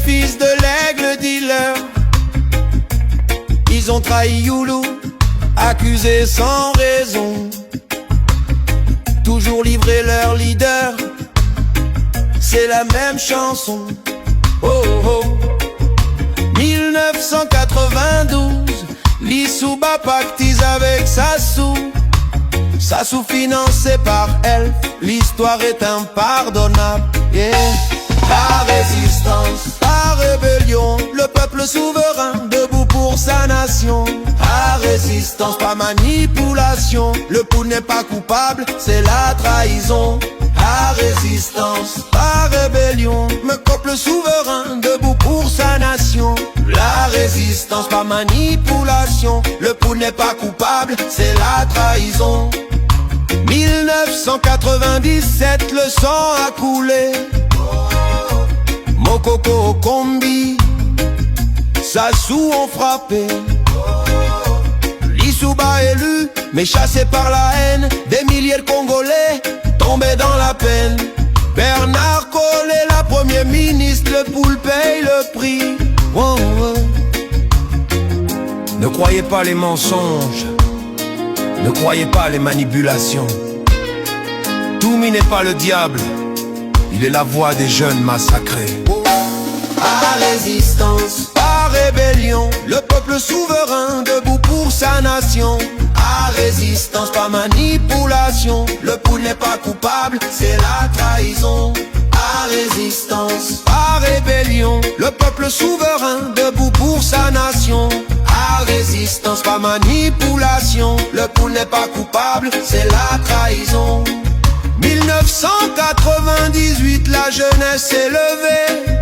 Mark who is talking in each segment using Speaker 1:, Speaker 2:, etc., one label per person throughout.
Speaker 1: fils de l'aigle dealer. Ils ont trahi Youlou, accusé sans raison. Toujours livré leur leader, c'est la même chanson. Oh oh. 1992, Lissou bat pactise avec Sassou. Sassou financé par elle, l'histoire est impardonnable. Yeah. La résistance, la rébellion, le peuple souverain debout pour sa nation. La résistance, pas manipulation, le pouls n'est pas coupable, c'est la trahison. La résistance, la rébellion, le peuple souverain debout pour sa nation. La résistance, pas manipulation, le pouls n'est pas coupable, c'est la trahison. 1997, le sang a coulé. Mokoko Kombi, Sassou ont frappé. Lissouba élu, mais chassé par la haine. Des milliers de Congolais tombés dans la peine. Bernard Collé, la première ministre, le poule paye le prix. Oh, oh. Ne croyez pas les mensonges, ne croyez pas les manipulations. Toumi n'est pas le diable, il est la voix des jeunes massacrés. À résistance, à rébellion, le peuple souverain debout pour sa nation. À résistance, pas manipulation, le pouls n'est pas coupable, c'est la trahison. À résistance, à rébellion, le peuple souverain debout pour sa nation. À résistance, pas manipulation, le pouls n'est pas coupable, c'est la trahison. 1998, la jeunesse s'est levée,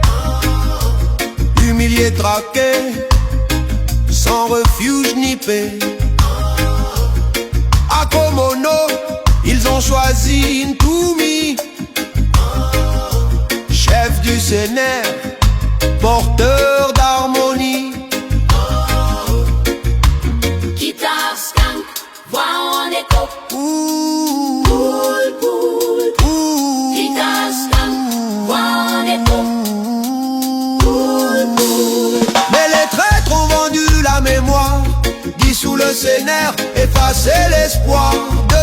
Speaker 1: humilié, traqué, sans refuge ni paix. À Komono, ils ont choisi Ntoumi, chef du CNR, porteur d'harmonie.
Speaker 2: Guitare, skunk, voix en écho.
Speaker 1: Mais les traîtres ont vendu la mémoire, dissous le CNR, effacé l'espoir.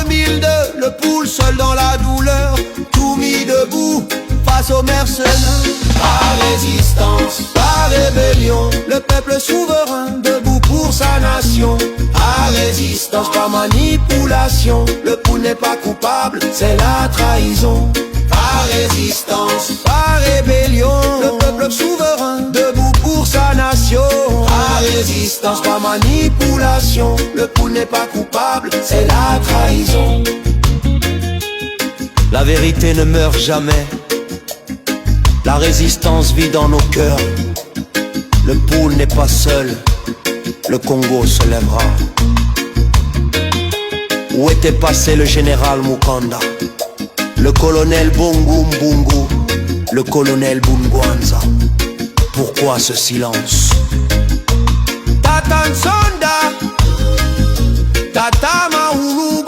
Speaker 1: 2002, le poule seul dans la douleur, tout mis debout face aux mercenaires. Par résistance, par rébellion, le peuple souverain debout pour sa nation. À résistance, pas manipulation, le poule n'est pas coupable, c'est la trahison. Par résistance, par rébellion, le peuple souverain debout pour sa nation. Par résistance, pas manipulation, le pouls n'est pas coupable, c'est la trahison. La vérité ne meurt jamais, la résistance vit dans nos cœurs. Le pouls n'est pas seul, le Congo se lèvera. Où était passé le général Mukanda, le colonel Bongo Mbungu, le colonel Bungwanza? Pourquoi ce silence? Tata Nsonda, Tata Mahulu,